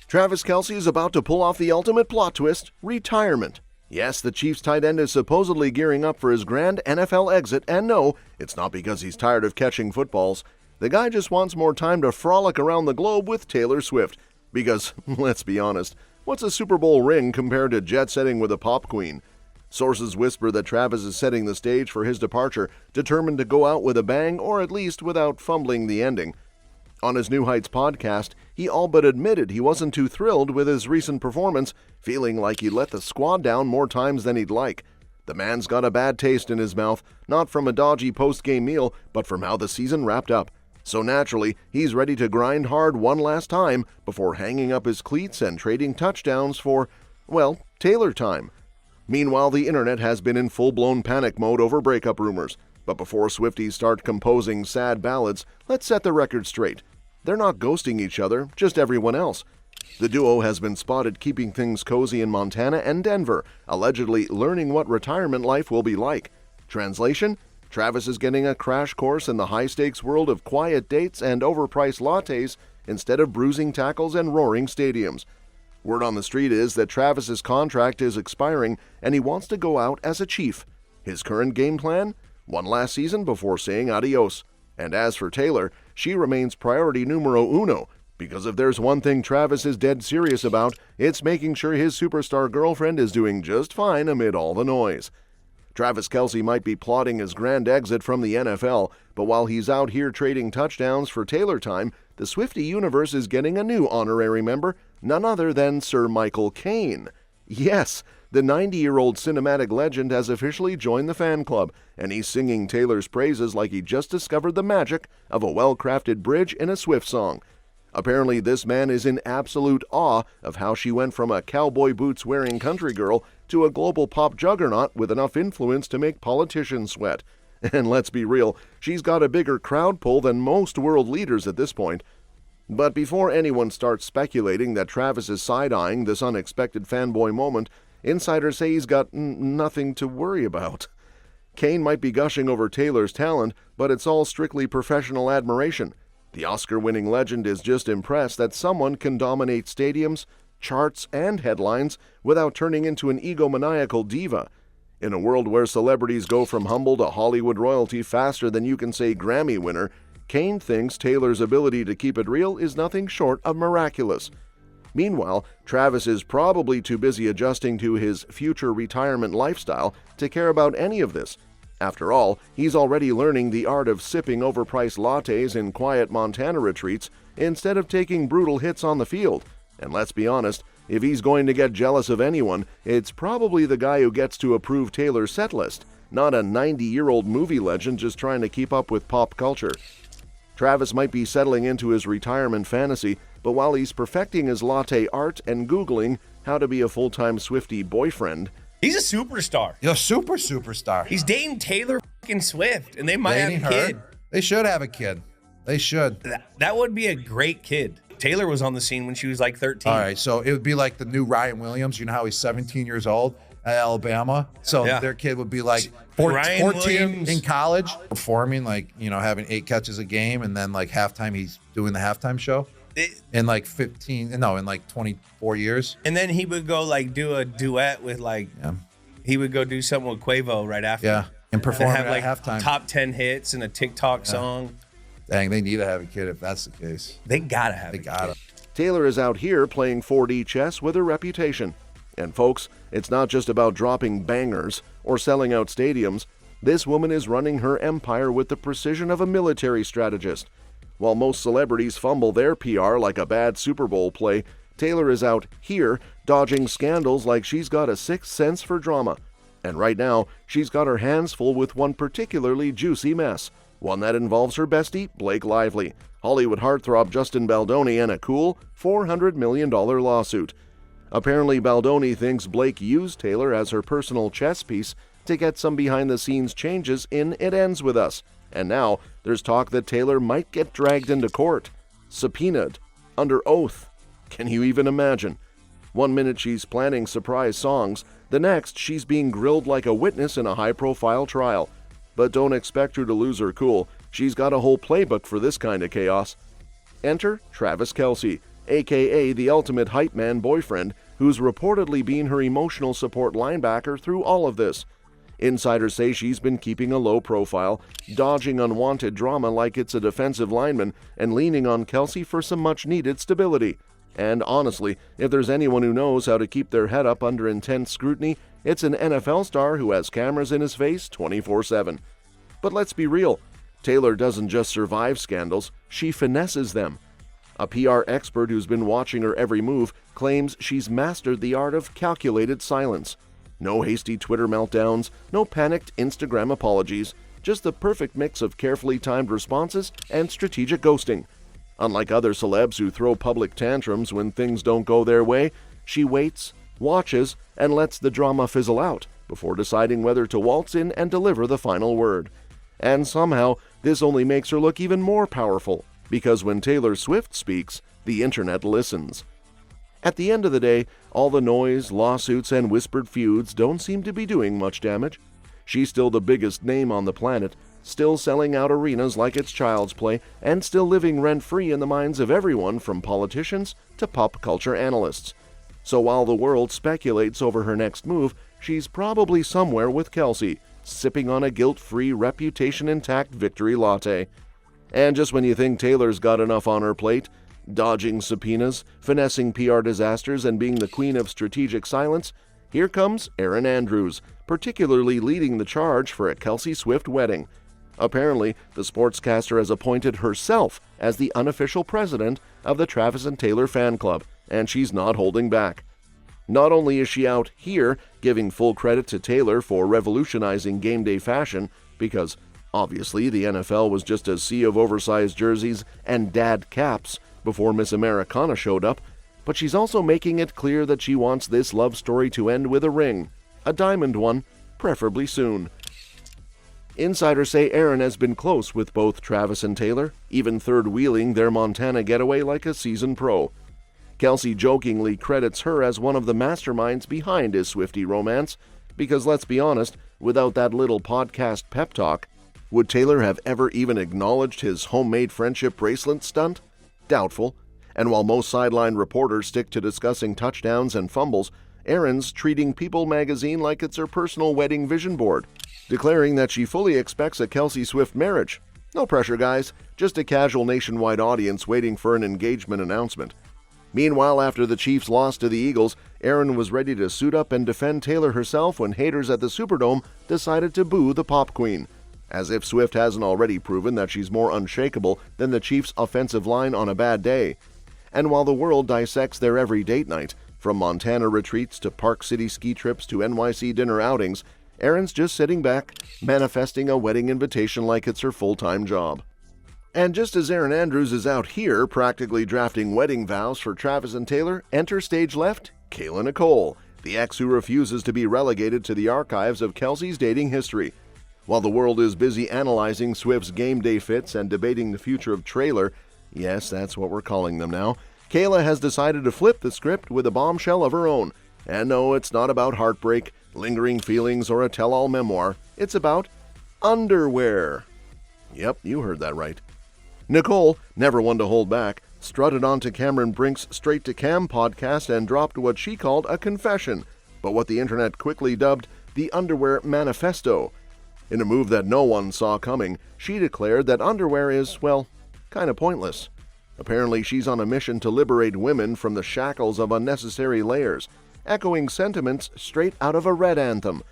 Travis Kelce is about to pull off the ultimate plot twist, retirement. Yes, the Chiefs tight end is supposedly gearing up for his grand NFL exit, and no, it's not because he's tired of catching footballs. The guy just wants more time to frolic around the globe with Taylor Swift. Because, let's be honest, what's a Super Bowl ring compared to jet-setting with a pop queen? Sources whisper that Travis is setting the stage for his departure, determined to go out with a bang or at least without fumbling the ending. On his New Heights podcast, he all but admitted he wasn't too thrilled with his recent performance, feeling like he let the squad down more times than he'd like. The man's got a bad taste in his mouth, not from a dodgy post-game meal, but from how the season wrapped up. So naturally, he's ready to grind hard one last time before hanging up his cleats and trading touchdowns for, well, Taylor time. Meanwhile, the internet has been in full-blown panic mode over breakup rumors. But before Swifties start composing sad ballads, let's set the record straight. They're not ghosting each other, just everyone else. The duo has been spotted keeping things cozy in Montana and Denver, allegedly learning what retirement life will be like. Translation? Travis is getting a crash course in the high-stakes world of quiet dates and overpriced lattes instead of bruising tackles and roaring stadiums. Word on the street is that Travis's contract is expiring and he wants to go out as a Chief. His current game plan? One last season before saying adios. And as for Taylor, she remains priority numero uno, because if there's one thing Travis is dead serious about, it's making sure his superstar girlfriend is doing just fine amid all the noise. Travis Kelce might be plotting his grand exit from the NFL, but while he's out here trading touchdowns for Taylor time, the Swiftie universe is getting a new honorary member, none other than Sir Michael Caine. Yes, the 90-year-old cinematic legend has officially joined the fan club, and he's singing Taylor's praises like he just discovered the magic of a well-crafted bridge in a Swift song. Apparently, this man is in absolute awe of how she went from a cowboy boots-wearing country girl to a global pop juggernaut with enough influence to make politicians sweat. And let's be real, she's got a bigger crowd pull than most world leaders at this point. But before anyone starts speculating that Travis is side-eyeing this unexpected fanboy moment, insiders say he's got nothing to worry about. Caine might be gushing over Taylor's talent, but it's all strictly professional admiration. The Oscar-winning legend is just impressed that someone can dominate stadiums, charts, and headlines without turning into an egomaniacal diva. In a world where celebrities go from humble to Hollywood royalty faster than you can say Grammy winner, Caine thinks Taylor's ability to keep it real is nothing short of miraculous. Meanwhile, Travis is probably too busy adjusting to his future retirement lifestyle to care about any of this. After all, he's already learning the art of sipping overpriced lattes in quiet Montana retreats instead of taking brutal hits on the field. And let's be honest, if he's going to get jealous of anyone, it's probably the guy who gets to approve Taylor's setlist, not a 90-year-old movie legend just trying to keep up with pop culture. Travis might be settling into his retirement fantasy, but while he's perfecting his latte art and Googling how to be a full-time Swiftie boyfriend, he's a superstar. You're a superstar. He's dating Taylor fucking Swift, and they might have a kid. They should have a kid. They should. That would be a great kid. Taylor was on the scene when she was like 13. All right, so it would be like the new Ryan Williams. You know how he's 17 years old at Alabama? So their kid would be like 14 in college, performing, like, you know, having 8 catches a game, and then like halftime, he's doing the halftime show. In like 24 years. And then he would go like do a duet with he would go do something with Quavo right after. Yeah, and perform and have like at halftime. Top 10 hits and a TikTok song. Dang, they need to have a kid if that's the case. They gotta have a kid. Taylor is out here playing 4D chess with a reputation. And folks, it's not just about dropping bangers or selling out stadiums. This woman is running her empire with the precision of a military strategist. While most celebrities fumble their PR like a bad Super Bowl play, Taylor is out here dodging scandals like she's got a sixth sense for drama. And right now, she's got her hands full with one particularly juicy mess, one that involves her bestie, Blake Lively, Hollywood heartthrob Justin Baldoni, and a cool $400 million lawsuit. Apparently, Baldoni thinks Blake used Taylor as her personal chess piece to get some behind-the-scenes changes in It Ends With Us. And now, there's talk that Taylor might get dragged into court, subpoenaed, under oath. Can you even imagine? One minute she's planning surprise songs, the next she's being grilled like a witness in a high-profile trial. But don't expect her to lose her cool. She's got a whole playbook for this kind of chaos. Enter Travis Kelce. aka the ultimate hype man boyfriend, who's reportedly been her emotional support linebacker through all of this. Insiders say she's been keeping a low profile, dodging unwanted drama like it's a defensive lineman, and leaning on Kelce for some much-needed stability. And honestly, if there's anyone who knows how to keep their head up under intense scrutiny, it's an NFL star who has cameras in his face 24/7. But let's be real, Taylor doesn't just survive scandals, she finesses them. A PR expert who's been watching her every move claims she's mastered the art of calculated silence. No hasty Twitter meltdowns, no panicked Instagram apologies, just the perfect mix of carefully timed responses and strategic ghosting. Unlike other celebs who throw public tantrums when things don't go their way, she waits, watches, and lets the drama fizzle out before deciding whether to waltz in and deliver the final word. And somehow, this only makes her look even more powerful, because when Taylor Swift speaks, the internet listens. At the end of the day, all the noise, lawsuits, and whispered feuds don't seem to be doing much damage. She's still the biggest name on the planet, still selling out arenas like it's child's play, and still living rent-free in the minds of everyone from politicians to pop culture analysts. So while the world speculates over her next move, she's probably somewhere with Kelce, sipping on a guilt-free, reputation-intact victory latte. And just when you think Taylor's got enough on her plate, dodging subpoenas, finessing PR disasters, and being the queen of strategic silence, here comes Erin Andrews, particularly leading the charge for a Kelce-Swift wedding. Apparently, the sportscaster has appointed herself as the unofficial president of the Travis and Taylor fan club, and she's not holding back. Not only is she out here giving full credit to Taylor for revolutionizing game day fashion, because obviously the NFL was just a sea of oversized jerseys and dad caps before Miss Americana showed up, but she's also making it clear that she wants this love story to end with a ring, a diamond one, preferably soon. Insiders say Erin has been close with both Travis and Taylor, even third-wheeling their Montana getaway like a seasoned pro. Kelce jokingly credits her as one of the masterminds behind his Swiftie romance, because let's be honest, without that little podcast pep talk, would Taylor have ever even acknowledged his homemade friendship bracelet stunt? Doubtful. And while most sideline reporters stick to discussing touchdowns and fumbles, Erin's treating People magazine like it's her personal wedding vision board, declaring that she fully expects a Kelce-Swift marriage. No pressure, guys, just a casual nationwide audience waiting for an engagement announcement. Meanwhile, after the Chiefs lost to the Eagles, Erin was ready to suit up and defend Taylor herself when haters at the Superdome decided to boo the Pop Queen. As if Swift hasn't already proven that she's more unshakable than the Chiefs' offensive line on a bad day. And while the world dissects their every date night, from Montana retreats to Park City ski trips to NYC dinner outings, Erin's just sitting back, manifesting a wedding invitation like it's her full-time job. And just as Erin Andrews is out here practically drafting wedding vows for Travis and Taylor, enter stage left, Kayla Nicole, the ex who refuses to be relegated to the archives of Kelce's dating history. While the world is busy analyzing Swift's game day fits and debating the future of Trailer, yes, that's what we're calling them now, Kayla has decided to flip the script with a bombshell of her own. And no, it's not about heartbreak, lingering feelings, or a tell-all memoir. It's about underwear. Yep, you heard that right. Nicole, never one to hold back, strutted onto Cameron Brink's Straight to Cam podcast and dropped what she called a confession, but what the internet quickly dubbed the Underwear Manifesto. In a move that no one saw coming, she declared that underwear is, well, kind of pointless. Apparently, she's on a mission to liberate women from the shackles of unnecessary layers, echoing sentiments straight out of a Red anthem.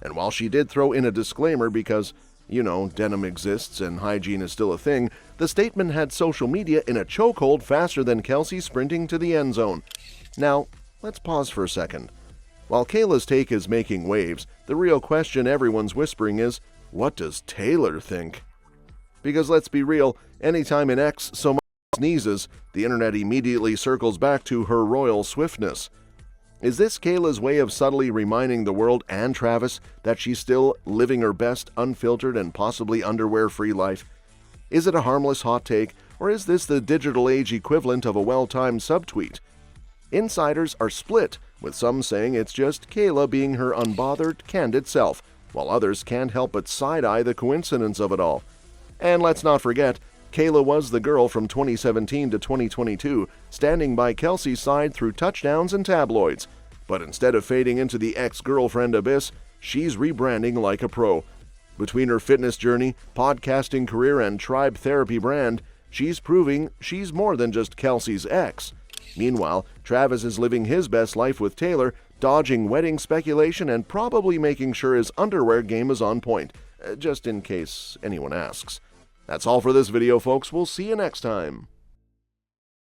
And while she did throw in a disclaimer because, denim exists and hygiene is still a thing, the statement had social media in a chokehold faster than Kelce sprinting to the end zone. Now, let's pause for a second. While Kayla's take is making waves, the real question everyone's whispering is, what does Taylor think? Because let's be real, anytime an ex so much sneezes, the internet immediately circles back to her royal swiftness. Is this Kayla's way of subtly reminding the world and Travis that she's still living her best unfiltered and possibly underwear-free life? Is it a harmless hot take, or is this the digital age equivalent of a well-timed subtweet? Insiders are split, with some saying it's just Kayla being her unbothered, candid self, while others can't help but side-eye the coincidence of it all. And let's not forget, Kayla was the girl from 2017 to 2022, standing by Kelce's side through touchdowns and tabloids. But instead of fading into the ex-girlfriend abyss, she's rebranding like a pro. Between her fitness journey, podcasting career, and tribe therapy brand, she's proving she's more than just Kelce's ex. Meanwhile, Travis is living his best life with Taylor, dodging wedding speculation and probably making sure his underwear game is on point, just in case anyone asks. That's all for this video, folks. We'll see you next time.